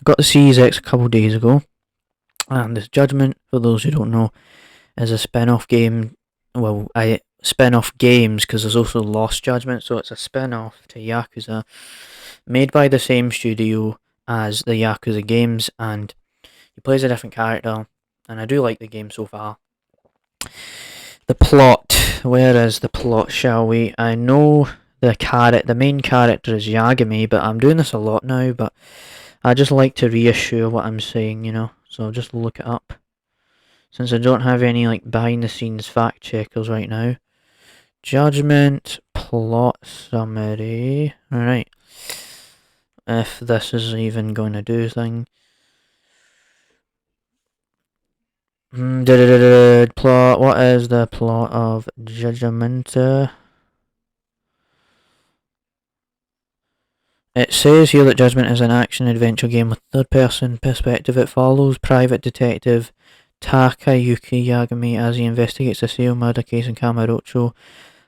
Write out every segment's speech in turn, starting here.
got the Series X a couple of days ago, and this Judgement, for those who don't know, is a spin-off game. Well, I spin-off games because there's also Lost Judgment, so it's a spin-off to Yakuza, made by the same studio as the Yakuza games, and he plays a different character, and I do like the game so far. The plot. Where is the plot, shall we? I know the main character is Yagami, but I'm doing this a lot now, but I just like to reassure what I'm saying, so I'll just look it up. Since I don't have any like behind the scenes fact checkers right now. Judgement plot summary. Alright. If this is even going to do thing. Plot. What is the plot of Judgement? It says here that Judgement is an action-adventure game with third-person perspective. It follows private detective Takayuki Yagami as he investigates a serial murder case in Kamurocho,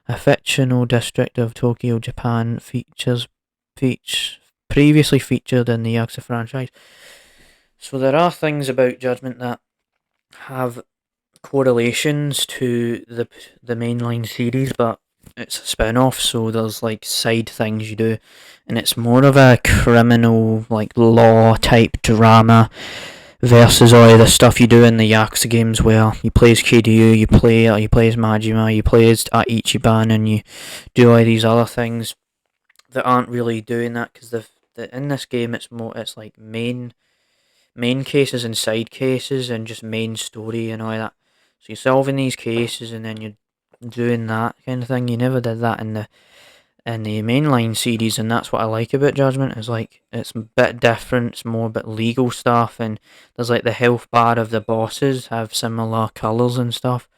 a fictional district of Tokyo, Japan. Previously featured in the Yakuza franchise. So there are things about Judgement that have correlations to the mainline series, but it's a spin-off, so there's like side things you do, and it's more of a criminal, like law type drama versus all the stuff you do in the Yakuza games where you play as Kiryu, you play as Majima, you play as Ichiban, and you do all these other things that aren't really doing that, because in this game it's like main cases and side cases and just main story and all that. So you're solving these cases and then you're doing that kind of thing. You never did that in the mainline series, and that's what I like about Judgement. Is like it's a bit different. It's more about legal stuff, and there's like the health bar of the bosses have similar colours and stuff.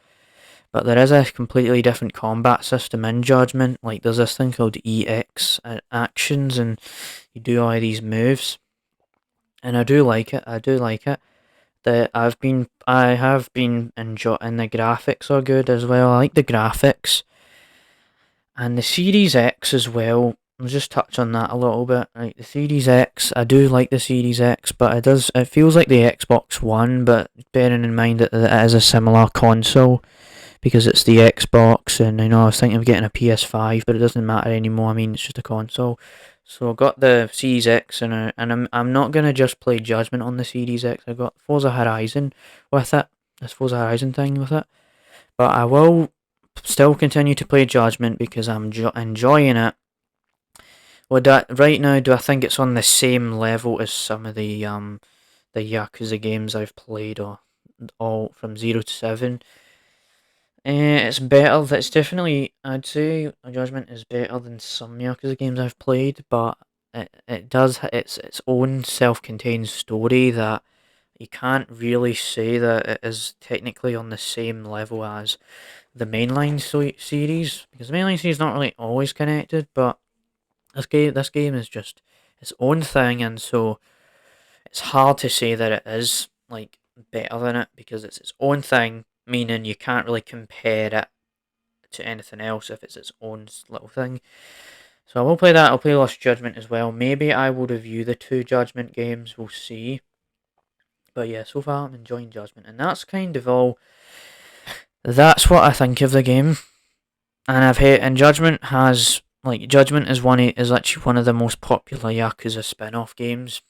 But there is a completely different combat system in Judgement. Like there's this thing called EX actions, and you do all these moves. And I do like it. I have been enjoying, and the graphics are good as well. I like the graphics, and the Series X as well. I'll just touch on that a little bit. Like the Series X, I do like the Series X, but it feels like the Xbox One, but bearing in mind that it is a similar console because it's the Xbox, and I know I was thinking of getting a PS5, but it doesn't matter anymore. I mean, it's just a console. So I got the Series X, and I'm not gonna just play Judgement on the Series X. I got Forza Horizon with it. This Forza Horizon thing with it, but I will still continue to play Judgement because I'm enjoying it. Right now, do I think it's on the same level as some of the Yakuza games I've played, or all from 0 to 7? It's better. It's definitely, I'd say Judgement is better than some Yakuza games I've played, but it does its own self-contained story that you can't really say that it is technically on the same level as the mainline series, because the mainline series is not really always connected, but this game is just its own thing, and so it's hard to say that it is like better than it because it's its own thing, meaning you can't really compare it to anything else if it's its own little thing. So I will play that. I'll play Lost Judgment as well. Maybe I will review the two Judgment games. We'll see. But yeah, so far I'm enjoying Judgment, and that's kind of all. That's what I think of the game. And Judgment is actually one of the most popular Yakuza spin-off games.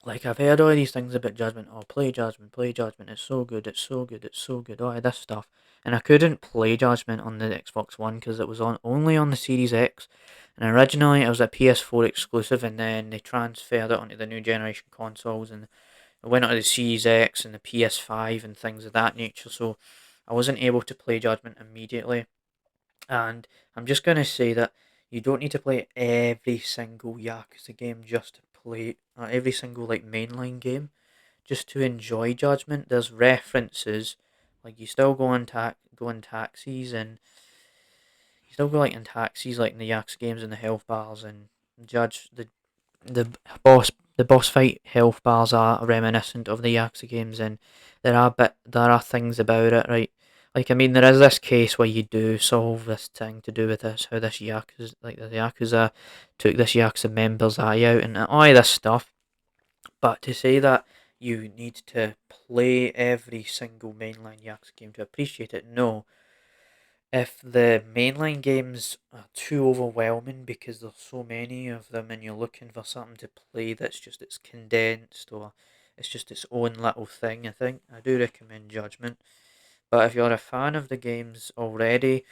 Like I've heard all these things about Judgment. Oh, play Judgment. It's so good. All this stuff, and I couldn't play Judgment on the Xbox One because it was only on the Series X. And originally it was a PS4 exclusive, and then they transferred it onto the new generation consoles, and it went onto the Series X and the PS5 and things of that nature. So I wasn't able to play Judgment immediately. And I'm just gonna say that you don't need to play every single Yakuza game just to play every single like mainline game just to enjoy Judgment. There's references, like you still go in taxis, and you still go like in taxis like in the Yakuza games and the health bars, and judge the boss the boss fight health bars are reminiscent of the Yakuza games, and there are things about it, right? Like I mean, there is this case where you do solve this thing to do with this, how this Yakuza, like the Yakuza, took this Yakuza member's eye out and all this stuff. But to say that you need to play every single mainline Yakuza game to appreciate it, no. If the mainline games are too overwhelming because there's so many of them and you're looking for something to play that's just it's condensed or it's just its own little thing, I think I do recommend Judgment. But if you're a fan of the games already,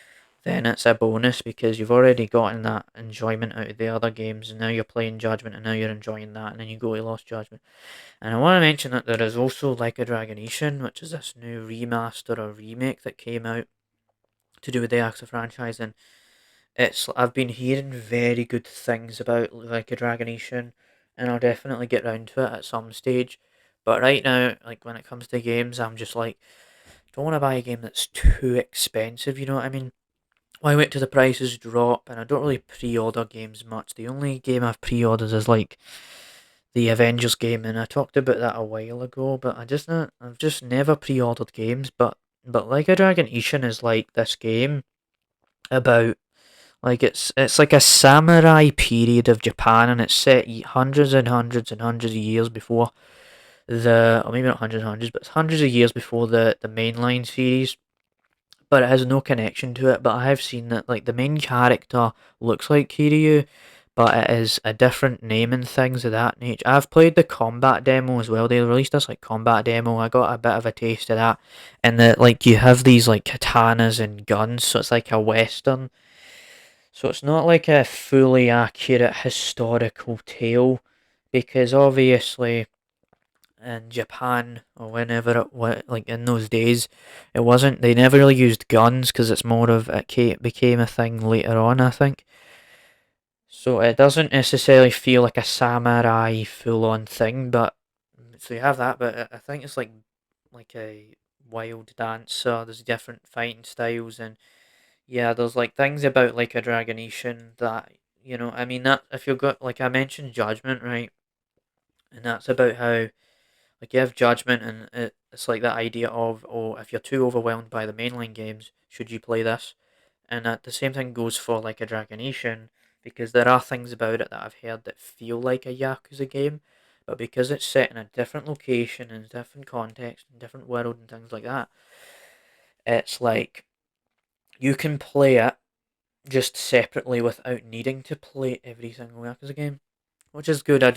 then it's a bonus because you've already gotten that enjoyment out of the other games and now you're playing Judgment and now you're enjoying that and then you go to Lost Judgment. And I want to mention that there is also Like a Dragon Ishin, which is this new remaster or remake that came out to do with the Yakuza franchise, and I've been hearing very good things about Like a Dragon Ishin, and I'll definitely get round to it at some stage. But right now, like when it comes to games, I'm just like, don't want to buy a game that's too expensive. You know what I mean? Why wait till the prices drop? And I don't really pre-order games much. The only game I've pre-ordered is like the Avengers game, and I talked about that a while ago. But I've just never pre-ordered games. But Like a Dragon Ishin is like this game about like it's like a samurai period of Japan, and it's set hundreds and hundreds and hundreds of years before or maybe not hundreds and hundreds, but it's hundreds of years before the mainline series. But it has no connection to it. But I have seen that like the main character looks like Kiryu, but it is a different name and things of that nature. I've played the combat demo as well. They released this like combat demo. I got a bit of a taste of that, and that like you have these like katanas and guns, so it's like a western. So it's not like a fully accurate historical tale, because obviously in Japan or whenever like in those days, it wasn't. They never really used guns because it's more of it became a thing later on, I think. So it doesn't necessarily feel like a samurai full on thing, but so you have that. But I think it's like a wild dancer. There's different fighting styles and yeah, there's like things about like a Dragonation that I mean that if you've got like I mentioned Judgment, right? And that's about how like you have Judgment and it's like that idea of oh if you're too overwhelmed by the mainline games, should you play this? And the same thing goes for like a Dragonation because there are things about it that I've heard that feel like a Yakuza game, but because it's set in a different location and different context and different world and things like that, it's like you can play it just separately without needing to play every single Yakuza game, which is good. I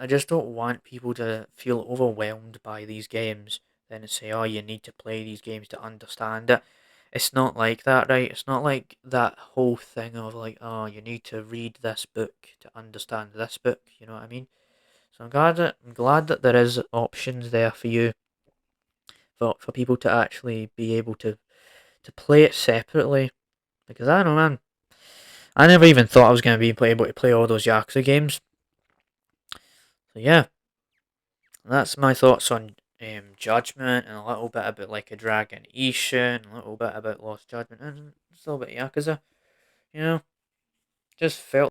just don't want people to feel overwhelmed by these games. Then say, oh, you need to play these games to understand it. It's not like that, right? It's not like that whole thing of like, oh, you need to read this book to understand this book. You know what I mean? So I'm glad that there is options there for you for people to actually be able to play it separately. Because I don't know, man. I never even thought I was going to be able to play all those Yakuza games. So yeah, that's my thoughts on Judgment and a little bit about Like a Dragon Ishin, a little bit about Lost Judgment, and just a little bit of Yakuza. You know, just felt